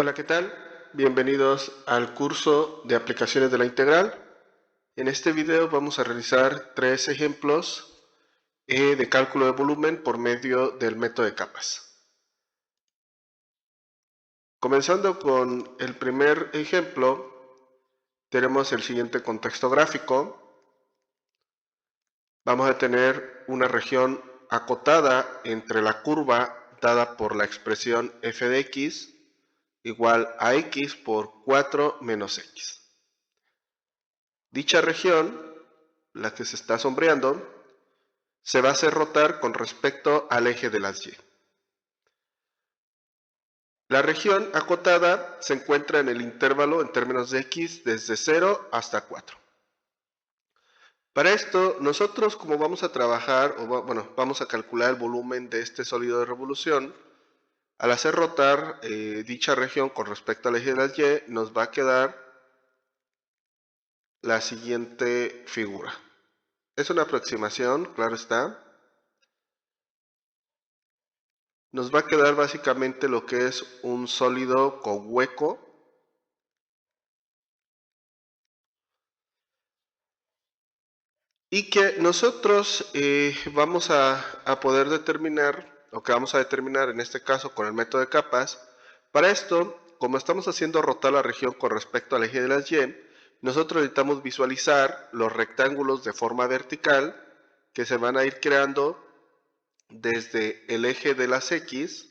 Hola, ¿qué tal? Bienvenidos al curso de aplicaciones de la integral. En este video vamos a realizar 3 ejemplos de cálculo de volumen por medio del método de capas. Comenzando con el primer ejemplo, tenemos el siguiente contexto gráfico. Vamos a tener una región acotada entre la curva dada por la expresión f de x igual a x por 4 menos x. Dicha región, la que se está sombreando, se va a hacer rotar con respecto al eje de las y. La región acotada se encuentra en el intervalo en términos de x desde 0 hasta 4. Para esto, nosotros como vamos a trabajar, vamos a calcular el volumen de este sólido de revolución, al hacer rotar dicha región con respecto al eje de las y, nos va a quedar la siguiente figura. Es una aproximación, claro está. Nos va a quedar básicamente lo que es un sólido con hueco. Y que nosotros vamos a poder determinar, o que vamos a determinar en este caso con el método de capas. Para esto, como estamos haciendo rotar la región con respecto al eje de las y, nosotros necesitamos visualizar los rectángulos de forma vertical que se van a ir creando desde el eje de las x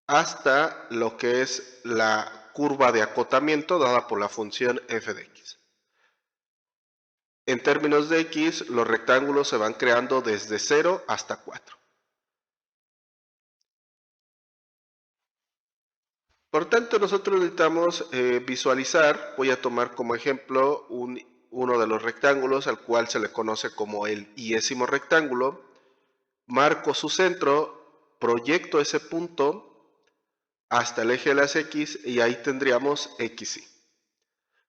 hasta lo que es la curva de acotamiento dada por la función f de x. En términos de x, los rectángulos se van creando desde 0 hasta 4. Por tanto, nosotros necesitamos visualizar, voy a tomar como ejemplo uno de los rectángulos al cual se le conoce como el iésimo rectángulo, marco su centro, proyecto ese punto hasta el eje de las x y ahí tendríamos xy.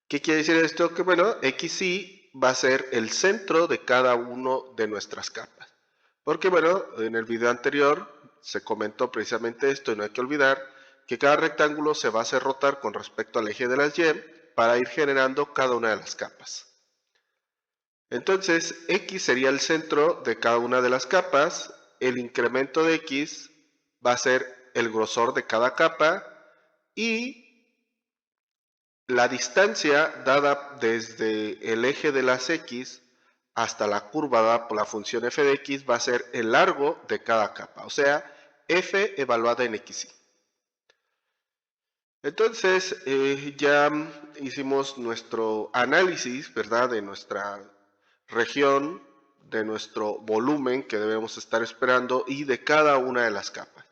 ¿Qué quiere decir esto? Que bueno, xy va a ser el centro de cada uno de nuestras capas. Porque bueno, en el video anterior se comentó precisamente esto y no hay que olvidar que cada rectángulo se va a hacer rotar con respecto al eje de las y para ir generando cada una de las capas. Entonces, x sería el centro de cada una de las capas, el incremento de x va a ser el grosor de cada capa y la distancia dada desde el eje de las x hasta la curva dada por la función f de x va a ser el largo de cada capa, o sea, f evaluada en xy. Entonces, ya hicimos nuestro análisis, ¿verdad?, de nuestra región, de nuestro volumen que debemos estar esperando y de cada una de las capas.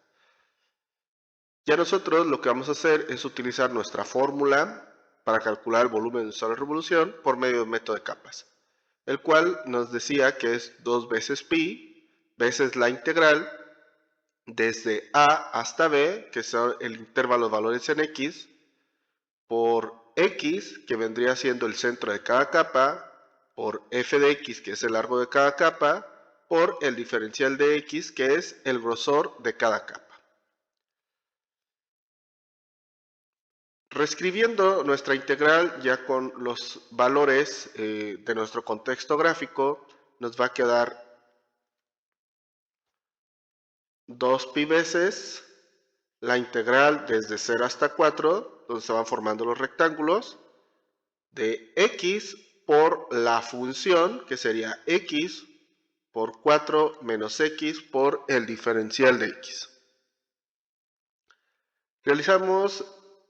Ya nosotros lo que vamos a hacer es utilizar nuestra fórmula para calcular el volumen de una sola revolución por medio del método de capas, el cual nos decía que es 2 veces pi veces la integral desde a hasta b, que son el intervalo de valores en x, por x, que vendría siendo el centro de cada capa, por f de x, que es el largo de cada capa, por el diferencial de x, que es el grosor de cada capa. Reescribiendo nuestra integral ya con los valores de nuestro contexto gráfico, nos va a quedar 2 pi veces la integral desde 0 hasta 4, donde se van formando los rectángulos, de x por la función, que sería x por 4 menos x por el diferencial de x. Realizamos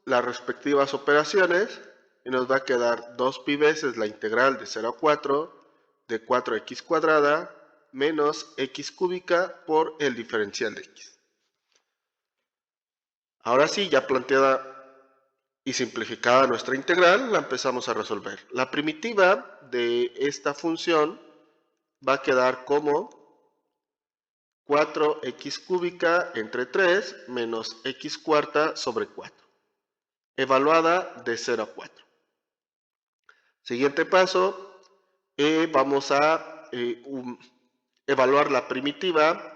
las respectivas operaciones y nos va a quedar 2 pi veces la integral de 0 a 4 de 4x cuadrada menos x cúbica por el diferencial de x. Ahora sí, ya planteada y simplificada nuestra integral, la empezamos a resolver. La primitiva de esta función va a quedar como 4x cúbica entre 3 menos x cuarta sobre 4, evaluada de 0 a 4. Siguiente paso, vamos a evaluar la primitiva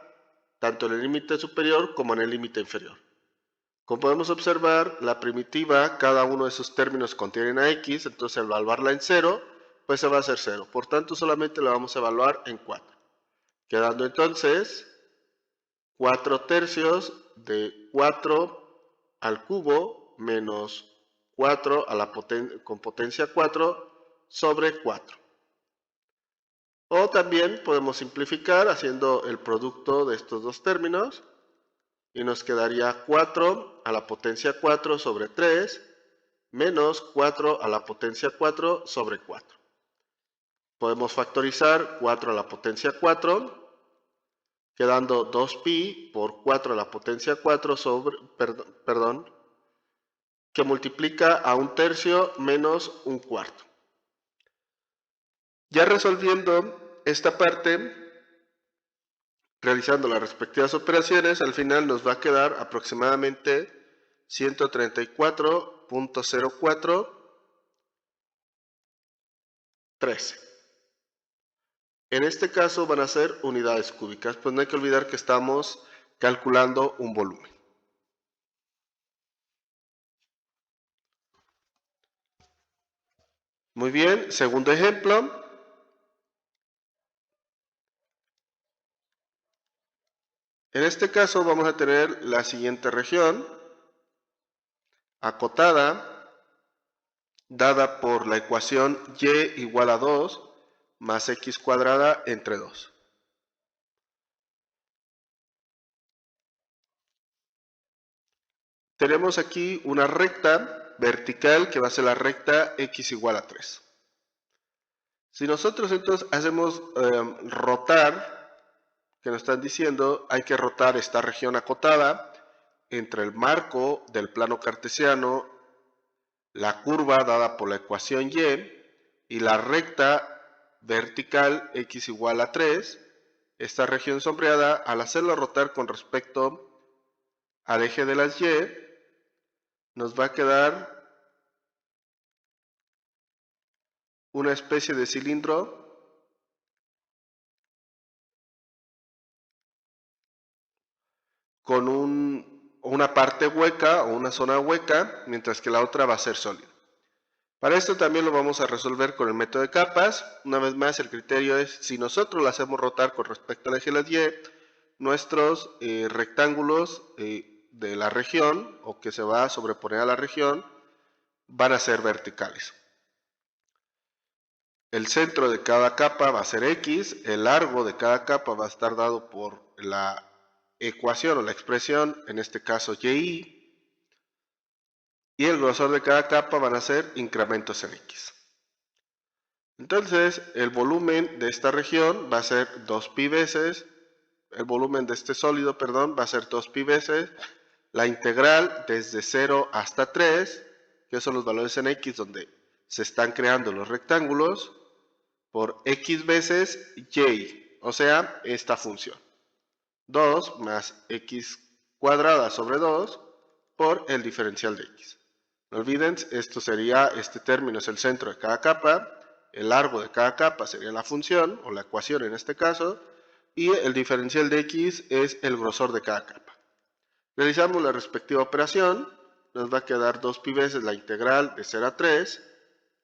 tanto en el límite superior como en el límite inferior. Como podemos observar, la primitiva, cada uno de sus términos contienen a x, entonces al evaluarla en 0, pues se va a hacer 0. Por tanto, solamente la vamos a evaluar en 4. Quedando entonces 4 tercios de 4 al cubo menos 4 a la con potencia 4 sobre 4. O también podemos simplificar haciendo el producto de estos dos términos y nos quedaría 4 a la potencia 4 sobre 3 menos 4 a la potencia 4 sobre 4. Podemos factorizar 4 a la potencia 4, quedando 2pi por 4 a la potencia 4 sobre, que multiplica a 1/3 menos 1/4. Ya resolviendo esta parte, realizando las respectivas operaciones, al final nos va a quedar aproximadamente 134.0413. En este caso van a ser unidades cúbicas, pues no hay que olvidar que estamos calculando un volumen. Muy bien, segundo ejemplo. En este caso vamos a tener la siguiente región acotada, dada por la ecuación y igual a 2 más x cuadrada entre 2. Tenemos aquí una recta vertical que va a ser la recta x igual a 3. Si nosotros entonces hacemos rotar, que nos están diciendo, hay que rotar esta región acotada entre el marco del plano cartesiano, la curva dada por la ecuación y la recta vertical x igual a 3, esta región sombreada, al hacerlo rotar con respecto al eje de las y, nos va a quedar una especie de cilindro con una parte hueca o una zona hueca, mientras que la otra va a ser sólida. Para esto también lo vamos a resolver con el método de capas. Una vez más, el criterio es, si nosotros lo hacemos rotar con respecto al eje de las y, nuestros rectángulos de la región, o que se va a sobreponer a la región, van a ser verticales. El centro de cada capa va a ser x, el largo de cada capa va a estar dado por la ecuación o la expresión, en este caso y el grosor de cada capa van a ser incrementos en x. Entonces, el volumen de esta región va a ser 2pi veces, el volumen de este sólido, perdón, va a ser 2pi veces la integral desde 0 hasta 3, que son los valores en x donde se están creando los rectángulos, por x veces y, o sea, esta función. 2 más x cuadrada sobre 2 por el diferencial de x. No olviden, esto sería, este término es el centro de cada capa, el largo de cada capa sería la función, o la ecuación en este caso, y el diferencial de x es el grosor de cada capa. Realizamos la respectiva operación, nos va a quedar 2pi veces la integral de 0 a 3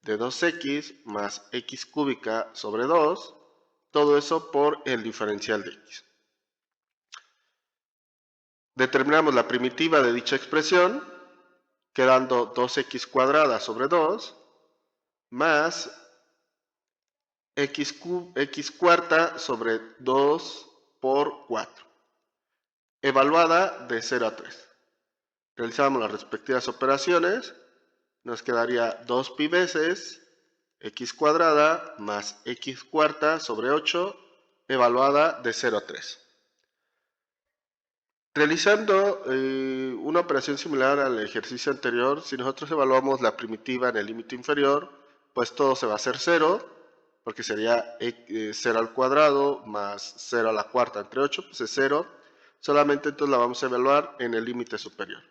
de 2x más x cúbica sobre 2, todo eso por el diferencial de x. Determinamos la primitiva de dicha expresión, quedando 2x cuadrada sobre 2 más x cuarta sobre 2 por 4, evaluada de 0 a 3. Realizamos las respectivas operaciones, nos quedaría 2pi veces x cuadrada más x cuarta sobre 8, evaluada de 0 a 3. Realizando una operación similar al ejercicio anterior, si nosotros evaluamos la primitiva en el límite inferior, pues todo se va a hacer 0, porque sería 0 al cuadrado más 0 a la cuarta entre 8, pues es 0. Solamente entonces la vamos a evaluar en el límite superior.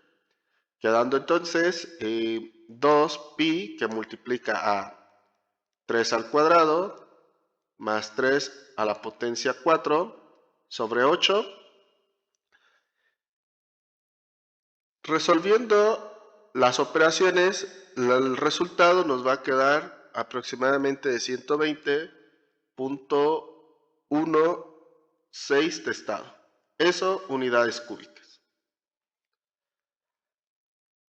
Quedando entonces 2pi, que multiplica a 3 al cuadrado, más 3 a la potencia 4 sobre 8, Resolviendo las operaciones, el resultado nos va a quedar aproximadamente de 120.16 de estado. Eso, unidades cúbicas.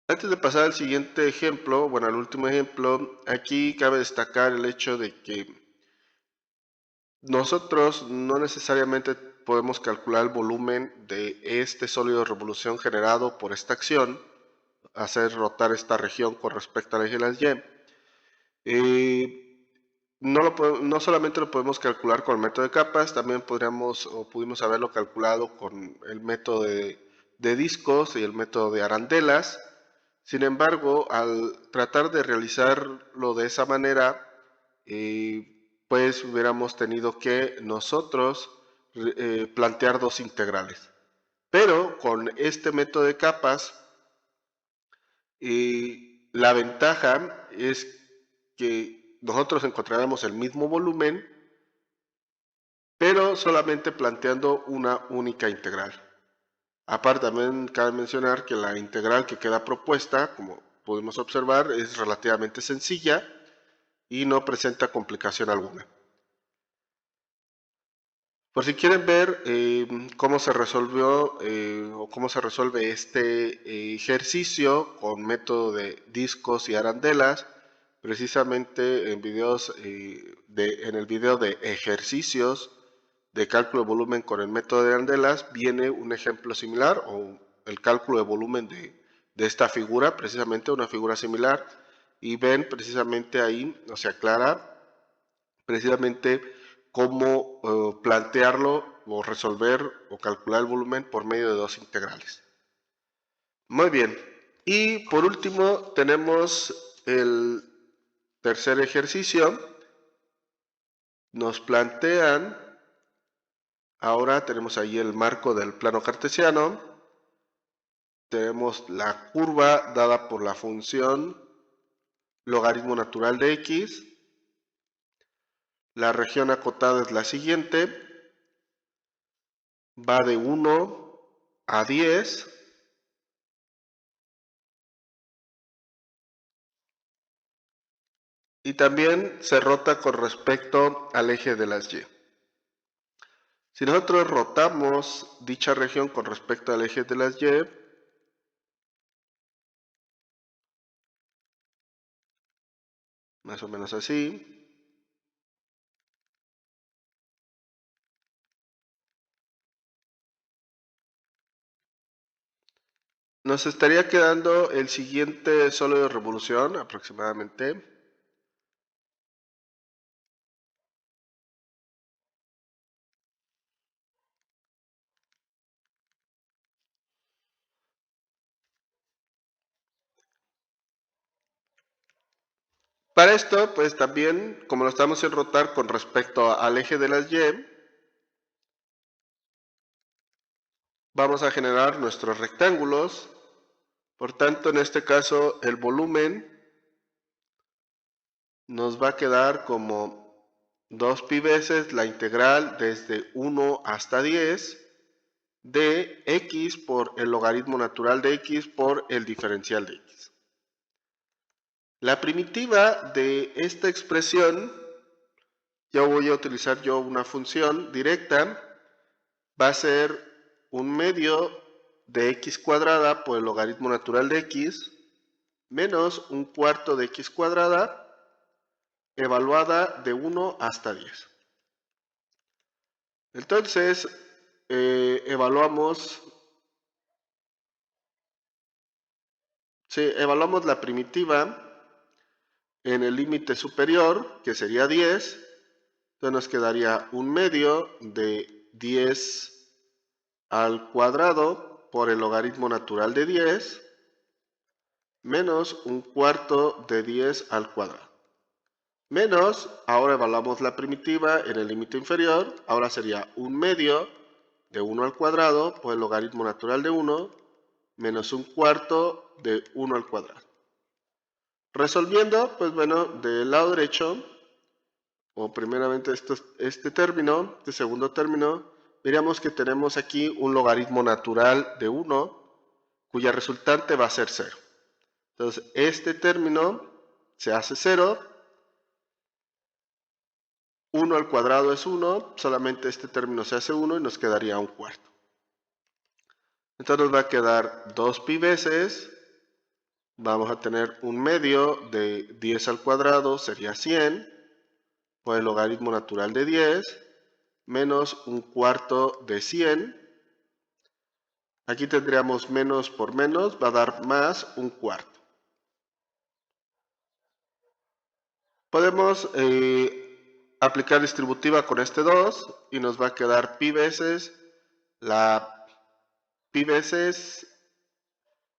Antes de pasar al siguiente ejemplo, bueno, al último ejemplo, aquí cabe destacar el hecho de que nosotros no necesariamente podemos calcular el volumen de este sólido de revolución generado por esta acción, hacer rotar esta región con respecto al eje de las Y. No solamente lo podemos calcular con el método de capas, también pudimos haberlo calculado con el método de discos y el método de arandelas. Sin embargo, al tratar de realizarlo de esa manera, pues hubiéramos tenido que nosotros plantear dos integrales. Pero con este método de capas, la ventaja es que nosotros encontraremos el mismo volumen, pero solamente planteando una única integral. Aparte, también cabe mencionar que la integral que queda propuesta, como pudimos observar, es relativamente sencilla y no presenta complicación alguna. Por si quieren ver cómo se resolvió o cómo se resuelve este ejercicio con método de discos y arandelas, precisamente en el video de ejercicios de cálculo de volumen con el método de arandelas viene un ejemplo similar o el cálculo de volumen de esta figura, precisamente una figura similar, y ven precisamente ahí, o se aclara precisamente cómo plantearlo o resolver o calcular el volumen por medio de dos integrales. Muy bien, y por último tenemos el tercer ejercicio. Nos plantean, ahora tenemos ahí el marco del plano cartesiano, tenemos la curva dada por la función logaritmo natural de x, la región acotada es la siguiente, va de 1 a 10, y también se rota con respecto al eje de las Y. Si nosotros rotamos dicha región con respecto al eje de las Y, más o menos así, nos estaría quedando el siguiente sólido de revolución aproximadamente. Para esto, pues también, como lo estamos en rotar con respecto al eje de las Y, vamos a generar nuestros rectángulos. Por tanto, en este caso, el volumen nos va a quedar como 2pi veces la integral desde 1 hasta 10 de x por el logaritmo natural de x por el diferencial de x. La primitiva de esta expresión, ya voy a utilizar yo una función directa, va a ser un medio de x cuadrada por el logaritmo natural de x menos un cuarto de x cuadrada evaluada de 1 hasta 10. Entonces, evaluamos la primitiva en el límite superior, que sería 10, entonces nos quedaría un medio de 10 al cuadrado por el logaritmo natural de 10 menos un cuarto de 10 al cuadrado. Menos, ahora evaluamos la primitiva en el límite inferior, ahora sería un medio de 1 al cuadrado por el logaritmo natural de 1 menos un cuarto de 1 al cuadrado. Resolviendo, pues bueno, del lado derecho, o primeramente este término, este segundo término, veríamos que tenemos aquí un logaritmo natural de 1 cuya resultante va a ser 0. Entonces, este término se hace 0. 1 al cuadrado es 1, solamente este término se hace 1 y nos quedaría un cuarto. Entonces nos va a quedar 2 pi veces, vamos a tener un medio de 10 al cuadrado, sería 100, por el logaritmo natural de 10, menos un cuarto de 100. Aquí tendríamos menos por menos, va a dar más un cuarto. Podemos aplicar distributiva con este 2 y nos va a quedar pi veces, la pi veces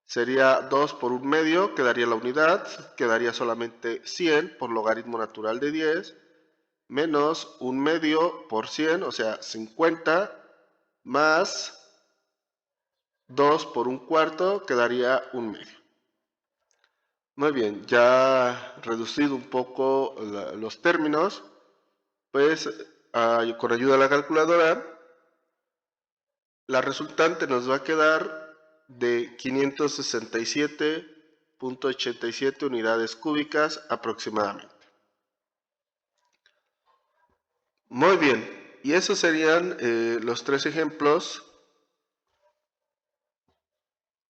sería 2 por un medio, quedaría la unidad, quedaría solamente 100 por logaritmo natural de 10, menos un medio por 100, o sea 50, más 2 por un cuarto, quedaría un medio. Muy bien, ya reducido un poco los términos, pues con ayuda de la calculadora, la resultante nos va a quedar de 567.87 unidades cúbicas aproximadamente. Muy bien, y esos serían los 3 ejemplos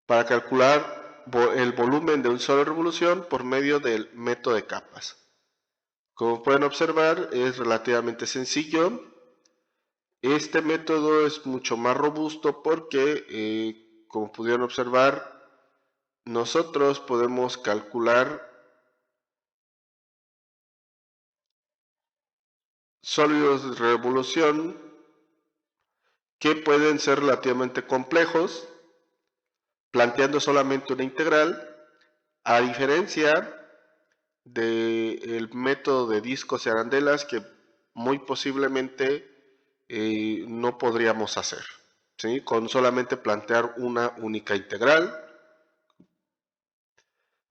para calcular el volumen de una sola revolución por medio del método de capas. Como pueden observar, es relativamente sencillo. Este método es mucho más robusto porque, como pudieron observar, nosotros podemos calcular sólidos de revolución que pueden ser relativamente complejos, planteando solamente una integral, a diferencia del método de discos y arandelas que muy posiblemente no podríamos hacer, ¿sí? Con solamente plantear una única integral.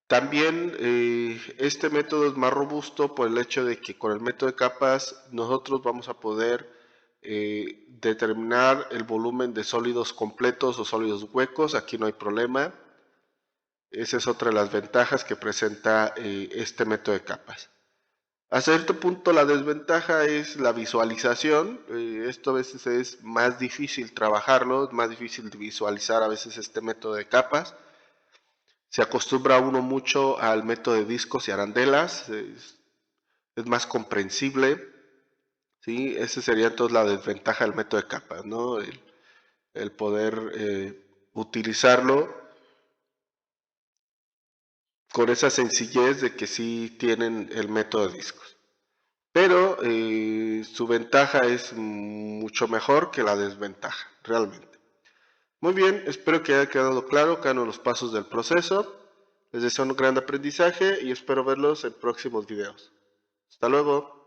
También este método es más robusto por el hecho de que con el método de capas nosotros vamos a poder determinar el volumen de sólidos completos o sólidos huecos. Aquí no hay problema. Esa es otra de las ventajas que presenta este método de capas. A cierto punto la desventaja es la visualización. Esto a veces es más difícil trabajarlo, es más difícil de visualizar a veces este método de capas. Se acostumbra uno mucho al método de discos y arandelas, es más comprensible, ¿sí? Esa sería entonces la desventaja del método de capas, ¿no? El poder utilizarlo con esa sencillez de que sí tienen el método de discos. Pero su ventaja es mucho mejor que la desventaja, realmente. Muy bien, espero que haya quedado claro cada uno de los pasos del proceso. Les deseo un gran aprendizaje y espero verlos en próximos videos. Hasta luego.